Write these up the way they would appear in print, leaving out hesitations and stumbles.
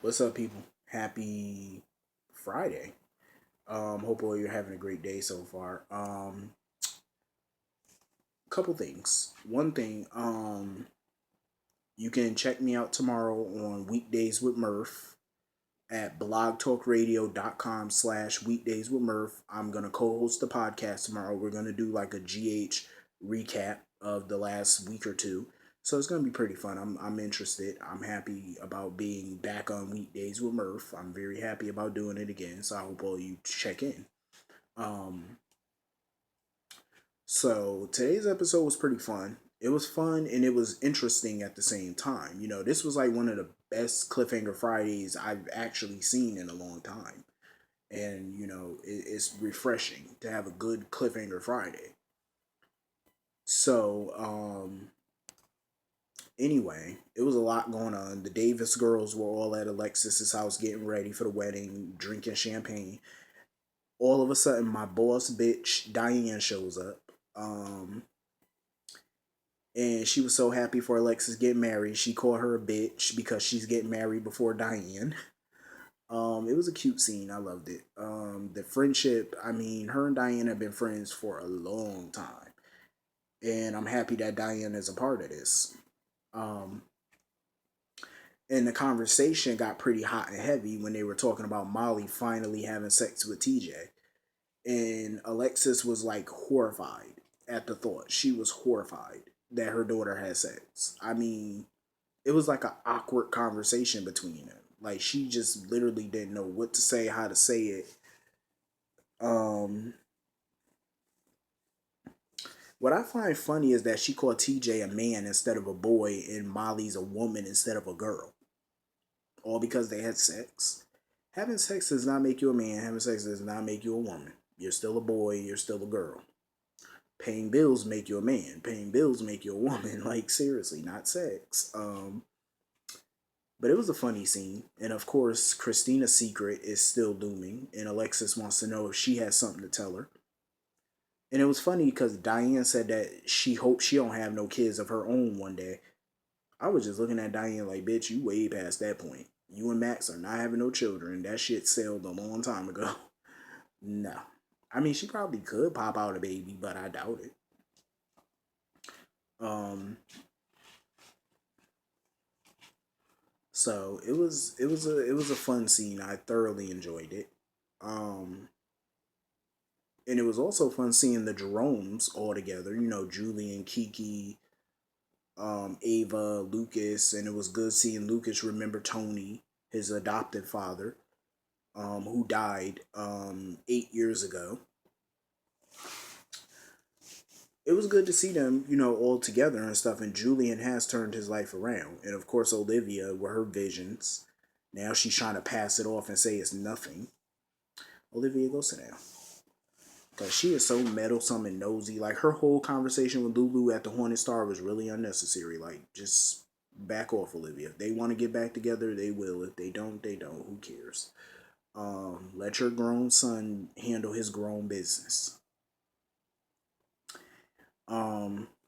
What's up, people? Happy Friday. Hopefully you're having a great day so far. Couple things. One thing, you can check me out tomorrow on Weekdays with Murph at blogtalkradio.com/weekdays with Murph. I'm gonna co-host the podcast tomorrow. We're gonna do like a GH recap of the last week or two. So it's gonna be pretty fun. I'm interested. I'm happy about being back on Weekdays with Murph. I'm very happy about doing it again. So I hope all you check in. Um, so today's episode was pretty fun. It was fun and it was interesting at the same time. This was like one of the best cliffhanger Fridays I've actually seen in a long time. And, it's refreshing to have a good cliffhanger Friday. So, anyway, it was a lot going on. The Davis girls were all at Alexis's house getting ready for the wedding, drinking champagne. All of a sudden, my boss bitch, Diane, shows up. And she was so happy for Alexis getting married. She called her a bitch because she's getting married before Diane. It was a cute scene. I loved it. The friendship. I mean, her and Diane have been friends for a long time, and I'm happy that Diane is a part of this. Um, and the conversation got pretty hot and heavy when they were talking about Molly finally having sex with TJ, and Alexis was like horrified at the thought. She was horrified that her daughter had sex. I mean, it was like an awkward conversation between them. Like she just literally didn't know what to say, how to say it. Um, what I find funny is that she called TJ a man instead of a boy, and Molly's a woman instead of a girl, all because they had sex. Having sex does not make you a man. Having sex does not make you a woman. You're still a boy. You're still a girl. Paying bills make you a man. Paying bills make you a woman. Like seriously, not sex. But it was a funny scene. And of course, Christina's secret is still looming. And Alexis wants to know if she has something to tell her. And it was funny because Diane said that she hopes she don't have no kids of her own one day. I was just looking at Diane like, bitch, you way past that point. You and Max are not having no children. That shit sailed a long time ago. No. I mean, she probably could pop out a baby, but I doubt it. Um, so it was a fun scene. I thoroughly enjoyed it. Um, and it was also fun seeing the Jeromes all together. Julie, Kiki, Ava, Lucas, and it was good seeing Lucas remember Tony, his adopted father, who died 8 years ago. It was good to see them, all together and stuff. And Julian has turned his life around, and of course Olivia, with her visions. Now she's trying to pass it off and say it's nothing. Olivia, go sit down. Because she is so meddlesome and nosy. Like, her whole conversation with Lulu at the Hornet Star was really unnecessary. Like, just back off, Olivia. If they want to get back together, they will. If they don't, they don't. Who cares? Let your grown son handle his grown business.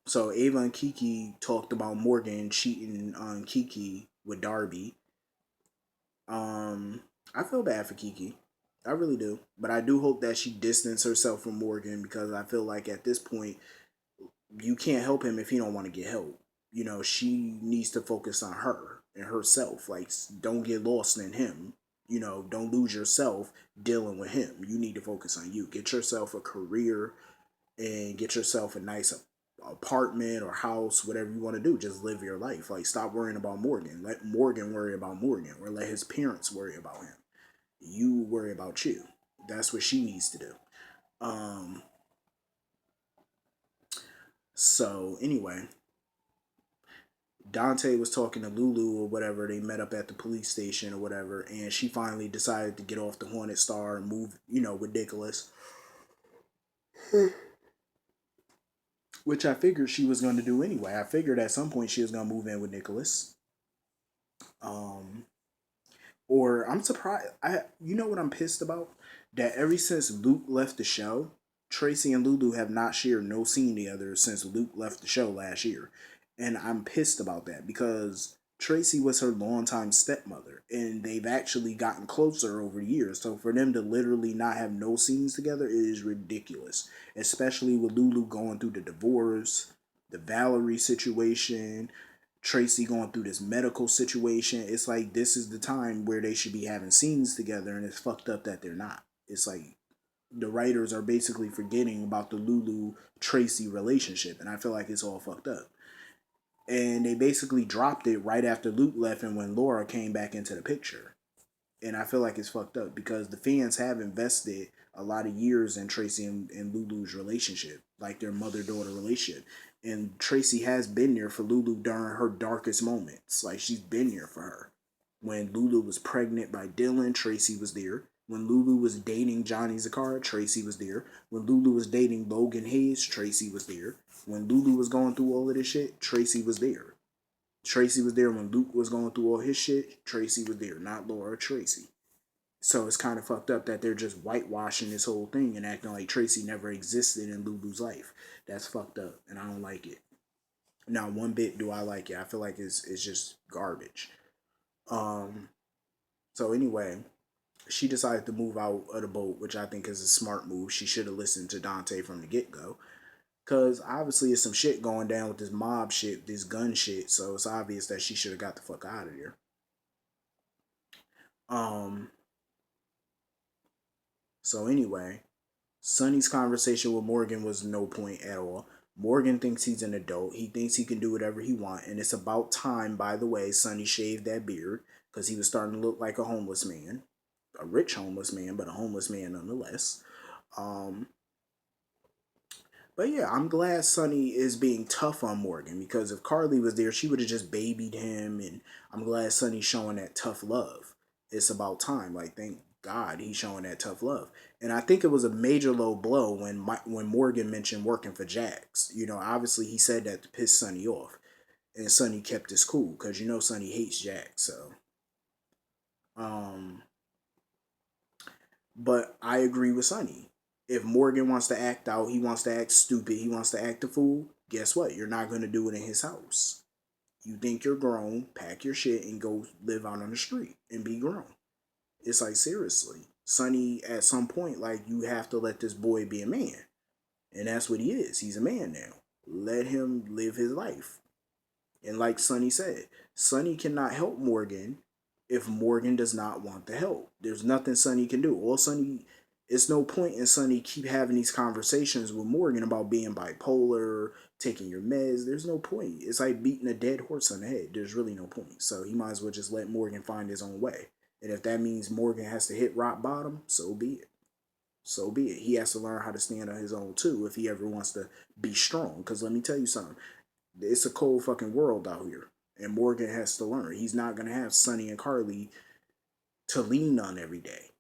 So Ava and Kiki talked about Morgan cheating on Kiki with Darby. Um, I feel bad for Kiki. I really do. But I do hope that she distanced herself from Morgan because I feel like at this point you can't help him if he don't want to get help. She needs to focus on her and herself. Like, don't get lost in him. Don't lose yourself dealing with him. You need to focus on you. Get yourself a career and get yourself a nice apartment or house, whatever you want to do. Just live your life. Like, stop worrying about Morgan. Let Morgan worry about Morgan, or let his parents worry about him. You worry about you. That's what she needs to do. Um, so anyway, Dante was talking to Lulu or whatever. They met up at the police station or whatever, and she finally decided to get off the Hornet Star and move, with Nicholas. Which I figured she was going to do anyway. I figured at some point she was going to move in with Nicholas. Um, or I'm surprised. You know what I'm pissed about? That ever since Luke left the show, Tracy and Lulu have not shared no scene together since Luke left the show last year, and I'm pissed about that because Tracy was her longtime stepmother, and they've actually gotten closer over the years. So for them to literally not have no scenes together is ridiculous, especially with Lulu going through the divorce, the Valerie situation, Tracy going through this medical situation. It's like this is the time where they should be having scenes together, and it's fucked up that they're not. It's like the writers are basically forgetting about the Lulu Tracy relationship, and I feel like it's all fucked up. And they basically dropped it right after Luke left and when Laura came back into the picture. And I feel like it's fucked up because the fans have invested a lot of years in Tracy and Lulu's relationship, like their mother daughter relationship. And Tracy has been there for Lulu during her darkest moments. Like she's been there for her. When Lulu was pregnant by Dylan, Tracy was there. When Lulu was dating Johnny Zakara, Tracy was there. When Lulu was dating Logan Hayes, Tracy was there. When Lulu was going through all of this shit, Tracy was there. Tracy was there when Luke was going through all his shit. Tracy was there, not Laura, Tracy. So it's kind of fucked up that they're just whitewashing this whole thing and acting like Tracy never existed in Lulu's life. That's fucked up, and I don't like it. Now, one bit do I like it. I feel like it's just garbage. Um. So anyway, she decided to move out of the boat, which I think is a smart move. She should have listened to Dante from the get go. Cause obviously there's some shit going down with this mob shit, this gun shit. So it's obvious that she should have got the fuck out of there. Um. So anyway, Sonny's conversation with Morgan was no point at all. Morgan thinks he's an adult. He thinks he can do whatever he wants, and it's about time. By the way, Sonny shaved that beard because he was starting to look like a homeless man, a rich homeless man, but a homeless man nonetheless. Um, But yeah, I'm glad Sonny is being tough on Morgan because if Carly was there, she would have just babied him. And I'm glad Sonny's showing that tough love. It's about time. Like, thank God he's showing that tough love. And I think it was a major low blow when Morgan mentioned working for Jax. You know, obviously he said that to piss Sonny off. And Sonny kept his cool because you know Sonny hates Jax. So, um, but I agree with Sonny. If Morgan wants to act out, he wants to act stupid, he wants to act a fool, guess what? You're not going to do it in his house. You think you're grown, pack your shit and go live out on the street and be grown. It's like, seriously. Sonny, at some point, like, you have to let this boy be a man. And that's what he is. He's a man now. Let him live his life. And like Sonny said, Sonny cannot help Morgan if Morgan does not want the help. There's nothing Sonny can do. All Sonny, it's no point in Sonny keep having these conversations with Morgan about being bipolar, taking your meds. There's no point. It's like beating a dead horse on the head. There's really no point. So he might as well just let Morgan find his own way. And if that means Morgan has to hit rock bottom, so be it. So be it. He has to learn how to stand on his own too if he ever wants to be strong. Because let me tell you something, it's a cold fucking world out here. And Morgan has to learn. He's not going to have Sonny and Carly to lean on every day.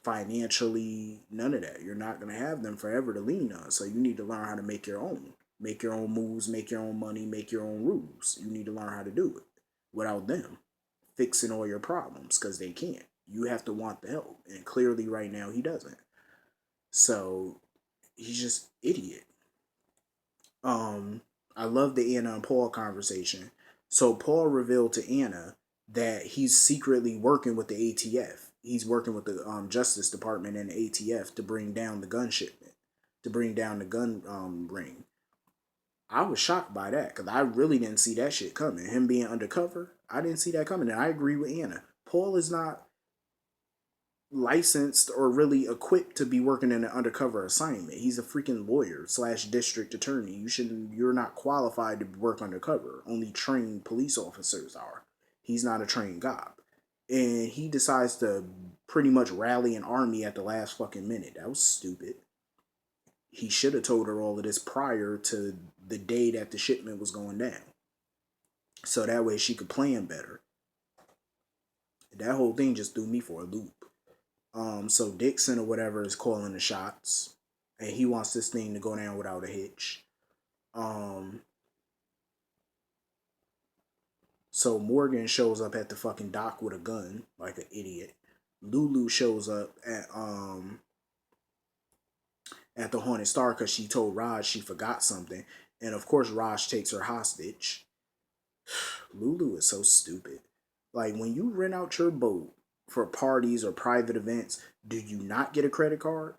Financially, none of that. You're not going to have them forever to lean on. So you need to learn how to make your own. Make your own moves, make your own money, make your own rules. You need to learn how to do it without them fixing all your problems because they can't. You have to want the help. And clearly, right now, he doesn't. So he's just idiot. Um, I love the Anna and Paul conversation. So Paul revealed to Anna that he's secretly working with the ATF. He's working with the Justice Department and the ATF to bring down the gun shipment, to bring down the gun ring. I was shocked by that because I really didn't see that shit coming. Him being undercover, I didn't see that coming. And I agree with Anna. Paul is not licensed or really equipped to be working in an undercover assignment. He's a freaking lawyer slash district attorney. You're not qualified to work undercover. Only trained police officers are. He's not a trained cop. And he decides to pretty much rally an army at the last fucking minute. That was stupid. He should have told her all of this prior to the day that the shipment was going down. So that way she could plan better. That whole thing just threw me for a loop. So Dixon or whatever is calling the shots, and he wants this thing to go down without a hitch. Um, so Morgan shows up at the fucking dock with a gun, like an idiot. Lulu shows up at the Haunted Star because she told Raj she forgot something, and of course Raj takes her hostage. Lulu is so stupid. Like, when you rent out your boat for parties or private events, do you not get a credit card?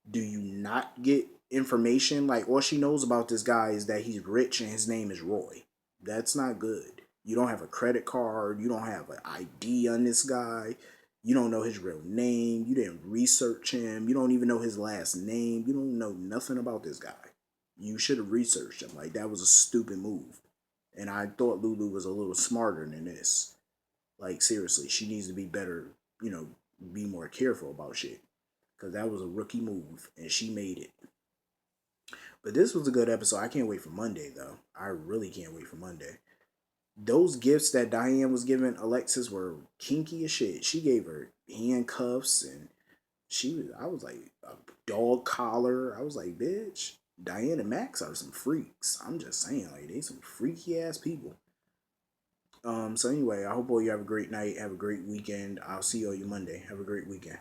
Do you not get information? Like, all she knows about this guy is that he's rich and his name is Roy. That's not good. You don't have a credit card. You don't have an ID on this guy. You don't know his real name. You didn't research him. You don't even know his last name. You don't know nothing about this guy. You should have researched him. Like, that was a stupid move. And I thought Lulu was a little smarter than this. Like, seriously, she needs to be better, be more careful about shit. Because that was a rookie move, and she made it. But this was a good episode. I can't wait for Monday, though. I really can't wait for Monday. Those gifts that Diane was giving Alexis were kinky as shit. She gave her handcuffs, and I was like, a dog collar. I was like, bitch, Diane and Max are some freaks. I'm just saying, like, they some freaky ass people. So anyway, I hope all you have a great night, have a great weekend. I'll see you on you Monday. Have a great weekend.